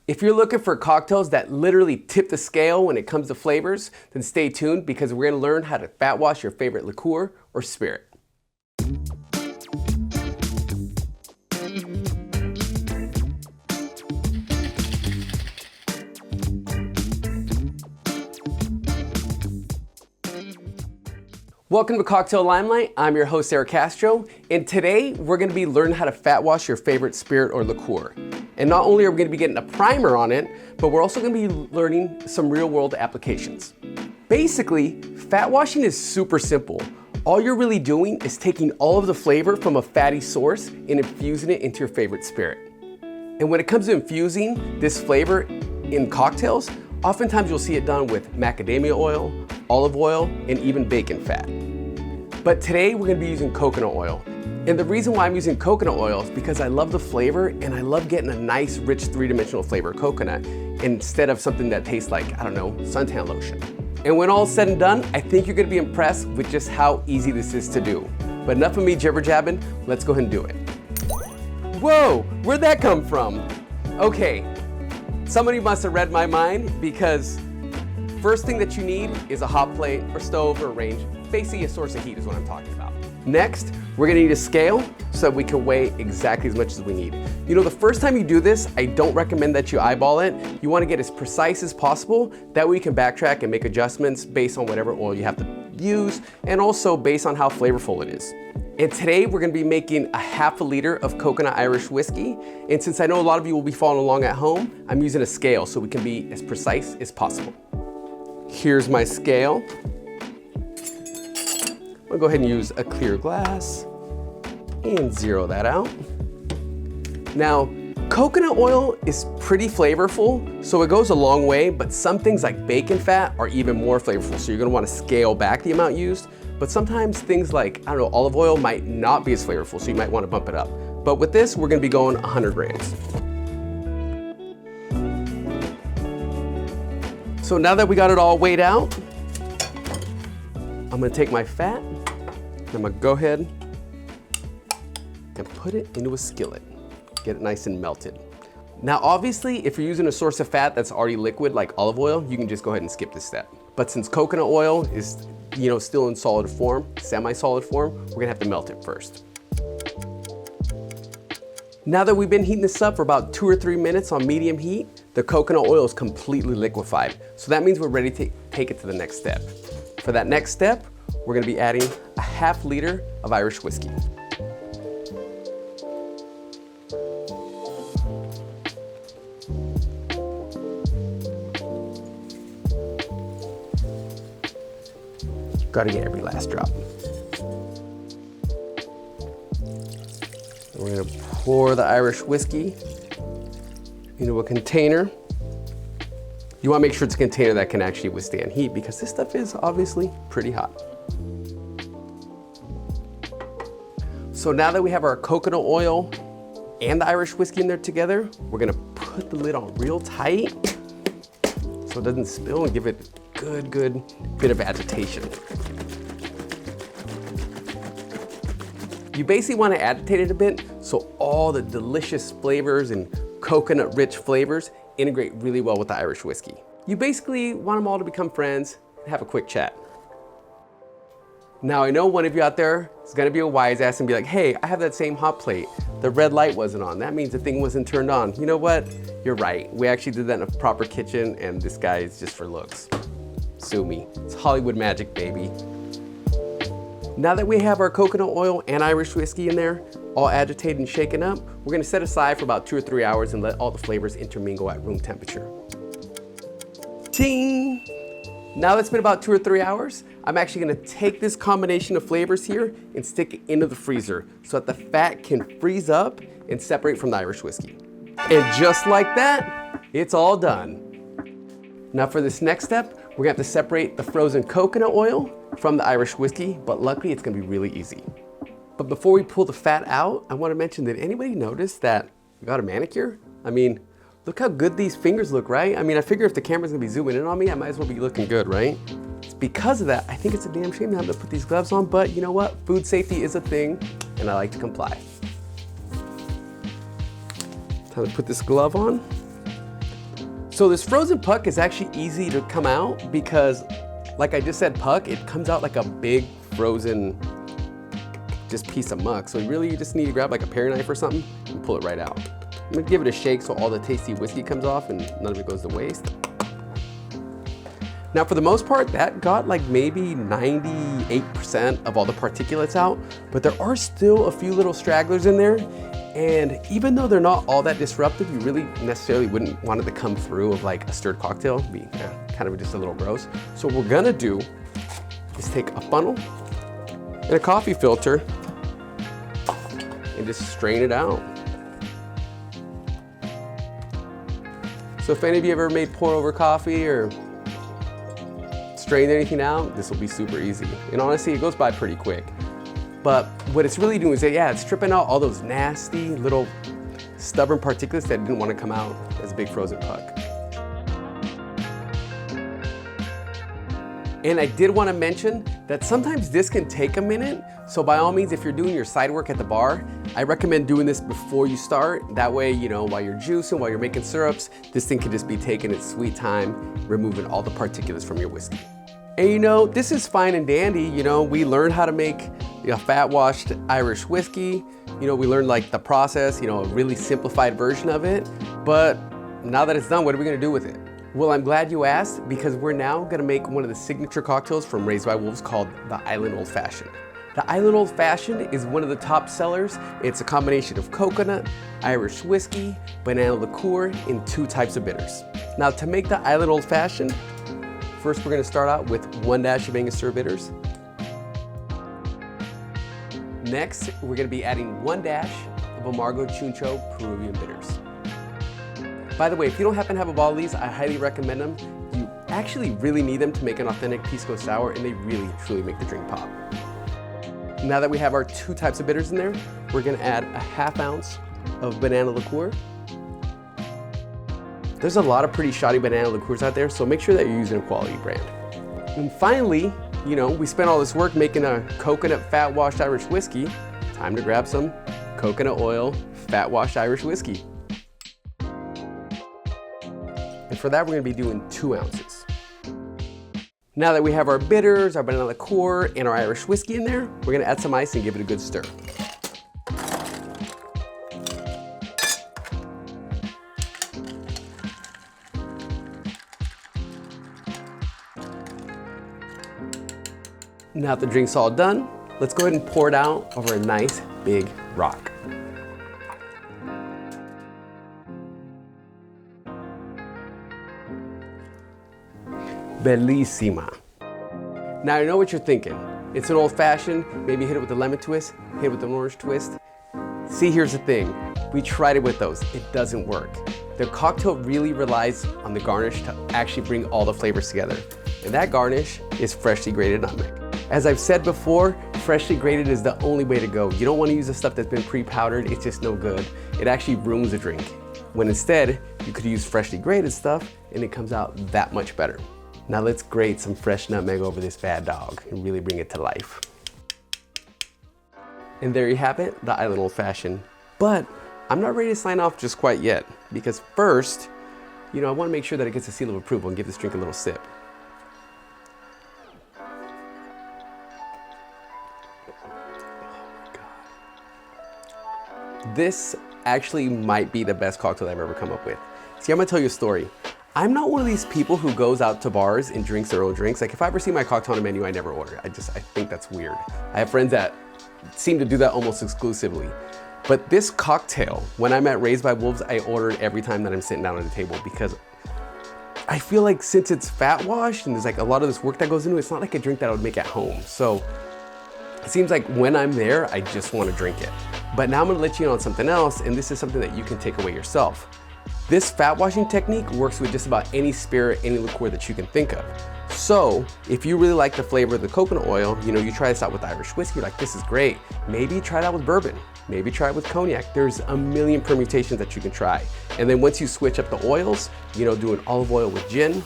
If you're looking for cocktails that literally tip the scale when it comes to flavors, then stay tuned because we're gonna learn how to fat wash your favorite liqueur or spirit. Welcome to Cocktail Limelight. I'm your host, Erick Castro, and today we're gonna be learning how to fat wash your favorite spirit or liqueur. And not only are we gonna be getting a primer on it, but we're also gonna be learning some real world applications. Basically, fat washing is super simple. All you're really doing is taking all of the flavor from a fatty source and infusing it into your favorite spirit. And when it comes to infusing this flavor in cocktails, oftentimes you'll see it done with macadamia oil, olive oil, and even bacon fat. But today we're gonna be using coconut oil. And the reason why I'm using coconut oil is because I love the flavor and I love getting a nice, rich, three-dimensional flavor of coconut instead of something that tastes like, I don't know, suntan lotion. And when all is said and done, I think you're gonna be impressed with just how easy this is to do. But enough of me jibber-jabbing, let's go ahead and do it. Whoa, where'd that come from? Okay, somebody must have read my mind because first thing that you need is a hot plate or stove or range. Basically a source of heat is what I'm talking about. Next, we're gonna need a scale so that we can weigh exactly as much as we need. You know, the first time you do this, I don't recommend that you eyeball it. You wanna get as precise as possible. That way you can backtrack and make adjustments based on whatever oil you have to use and also based on how flavorful it is. And today we're gonna be making a half a liter of coconut Irish whiskey. And since I know a lot of you will be following along at home, I'm using a scale so we can be as precise as possible. Here's my scale. I'll go ahead and use a clear glass and zero that out. Now, coconut oil is pretty flavorful, so it goes a long way, but some things like bacon fat are even more flavorful, so you're gonna wanna scale back the amount used. But sometimes things like, I don't know, olive oil might not be as flavorful, so you might wanna bump it up. But with this, we're gonna be going 100 grams. So now that we got it all weighed out, I'm gonna take my fat, I'm gonna go ahead and put it into a skillet. Get it nice and melted. Now obviously, if you're using a source of fat that's already liquid like olive oil, you can just go ahead and skip this step. But since coconut oil is, you know, still in solid form, semi-solid form, we're gonna have to melt it first. Now that we've been heating this up for about 2 or 3 minutes on medium heat, the coconut oil is completely liquefied. So that means we're ready to take it to the next step. For that next step, we're gonna be adding a half liter of Irish whiskey. Gotta get every last drop. We're gonna pour the Irish whiskey into a container. You wanna make sure it's a container that can actually withstand heat because this stuff is obviously pretty hot. So now that we have our coconut oil and the Irish whiskey in there together, we're gonna put the lid on real tight so it doesn't spill and give it a good bit of agitation. You basically want to agitate it a bit so all the delicious flavors and coconut rich flavors integrate really well with the Irish whiskey. You basically want them all to become friends and have a quick chat. Now I know one of you out there is gonna be a wise ass and be like, hey, I have that same hot plate. The red light wasn't on. That means the thing wasn't turned on. You know what? You're right. We actually did that in a proper kitchen and this guy is just for looks. Sue me. It's Hollywood magic, baby. Now that we have our coconut oil and Irish whiskey in there, all agitated and shaken up, we're gonna set aside for about 2 or 3 hours and let all the flavors intermingle at room temperature. Ting! Now that it's been about 2 or 3 hours, I'm actually gonna take this combination of flavors here and stick it into the freezer so that the fat can freeze up and separate from the Irish whiskey. And just like that, it's all done. Now for this next step, we're gonna have to separate the frozen coconut oil from the Irish whiskey, but luckily it's gonna be really easy. But before we pull the fat out, I wanna mention, did anybody notice that we got a manicure? I mean, look how good these fingers look, right? I mean, I figure if the camera's gonna be zooming in on me, I might as well be looking good, right? It's because of that, I think it's a damn shame to have to put these gloves on, but you know what? Food safety is a thing, and I like to comply. Time to put this glove on. So this frozen puck is actually easy to come out because, like I just said, puck, it comes out like a big frozen just piece of muck. So really you just need to grab like a paring knife or something and pull it right out. I'm gonna give it a shake so all the tasty whiskey comes off and none of it goes to waste. Now for the most part, that got like maybe 98% of all the particulates out, but there are still a few little stragglers in there. And even though they're not all that disruptive, you really necessarily wouldn't want it to come through of like a stirred cocktail. It'd be kind of just a little gross. So what we're gonna do is take a funnel and a coffee filter and just strain it out. So if any of you ever made pour over coffee or strained anything out, this will be super easy. And honestly, it goes by pretty quick. But what it's really doing is that, yeah, it's stripping out all those nasty little stubborn particulates that didn't want to come out as a big frozen puck. And I did want to mention that sometimes this can take a minute. So by all means, if you're doing your side work at the bar, I recommend doing this before you start. That way, you know, while you're juicing, while you're making syrups, this thing can just be taking its sweet time, removing all the particulates from your whiskey. And you know, this is fine and dandy. You know, we learned how to make a fat washed Irish whiskey. You know, we learned like the process, you know, a really simplified version of it. But now that it's done, what are we gonna do with it? Well, I'm glad you asked because we're now gonna make one of the signature cocktails from Raised by Wolves called the Island Old Fashioned. The Island Old Fashioned is one of the top sellers. It's a combination of coconut, Irish whiskey, banana liqueur, and 2 types of bitters. Now to make the Island Old Fashioned, first we're gonna start out with 1 dash of Angostura bitters. Next, we're gonna be adding 1 dash of Amargo Chuncho Peruvian bitters. By the way, if you don't happen to have a bottle of these, I highly recommend them. You actually really need them to make an authentic pisco sour, and they really, truly make the drink pop. Now that we have our 2 types of bitters in there, we're gonna add a 1/2 ounce of banana liqueur. There's a lot of pretty shoddy banana liqueurs out there, so make sure that you're using a quality brand. And finally, you know, we spent all this work making a coconut fat washed Irish whiskey. Time to grab some coconut oil fat washed Irish whiskey. And for that, we're gonna be doing 2 ounces. Now that we have our bitters, our banana liqueur, and our Irish whiskey in there, we're gonna add some ice and give it a good stir. Now that the drink's all done, let's go ahead and pour it out over a nice big rock. Bellissima. Now I know what you're thinking. It's an old fashioned, maybe hit it with a lemon twist, hit it with an orange twist. See, here's the thing. We tried it with those, it doesn't work. The cocktail really relies on the garnish to actually bring all the flavors together. And that garnish is freshly grated nutmeg. As I've said before, freshly grated is the only way to go. You don't want to use the stuff that's been pre-powdered, it's just no good. It actually ruins the drink. When instead, you could use freshly grated stuff and it comes out that much better. Now let's grate some fresh nutmeg over this bad dog and really bring it to life. And there you have it, the Island Old Fashioned. But I'm not ready to sign off just quite yet, because first, you know, I want to make sure that it gets a seal of approval and give this drink a little sip. This actually might be the best cocktail I've ever come up with. See, I'm gonna tell you a story. I'm not one of these people who goes out to bars and drinks their own drinks. Like if I ever see my cocktail on a menu, I never order. I think that's weird. I have friends that seem to do that almost exclusively. But this cocktail, when I'm at Raised by Wolves, I order it every time that I'm sitting down at the table because I feel like since it's fat washed and there's like a lot of this work that goes into it, it's not like a drink that I would make at home. So it seems like when I'm there, I just want to drink it. But now I'm gonna let you in on something else, and this is something that you can take away yourself. This fat washing technique works with just about any spirit, any liqueur that you can think of. So if you really like the flavor of the coconut oil, you know, you try this out with Irish whiskey, you're like, this is great. Maybe try it out with bourbon. Maybe try it with cognac. There's a million permutations that you can try. And then once you switch up the oils, you know, doing olive oil with gin,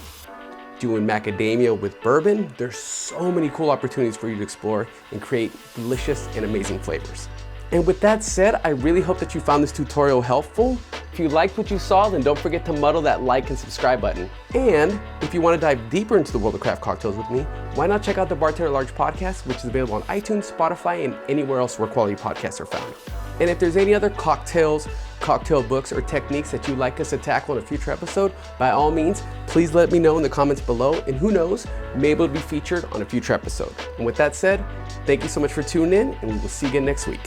doing macadamia with bourbon, there's so many cool opportunities for you to explore and create delicious and amazing flavors. And with that said, I really hope that you found this tutorial helpful. If you liked what you saw, then don't forget to muddle that like and subscribe button. And if you want to dive deeper into the world of craft cocktails with me, why not check out the Bartender Large podcast, which is available on iTunes, Spotify, and anywhere else where quality podcasts are found. And if there's any other cocktails, cocktail books, or techniques that you'd like us to tackle in a future episode, by all means, please let me know in the comments below, and who knows, maybe it'll be featured on a future episode. And with that said, thank you so much for tuning in, and we will see you again next week.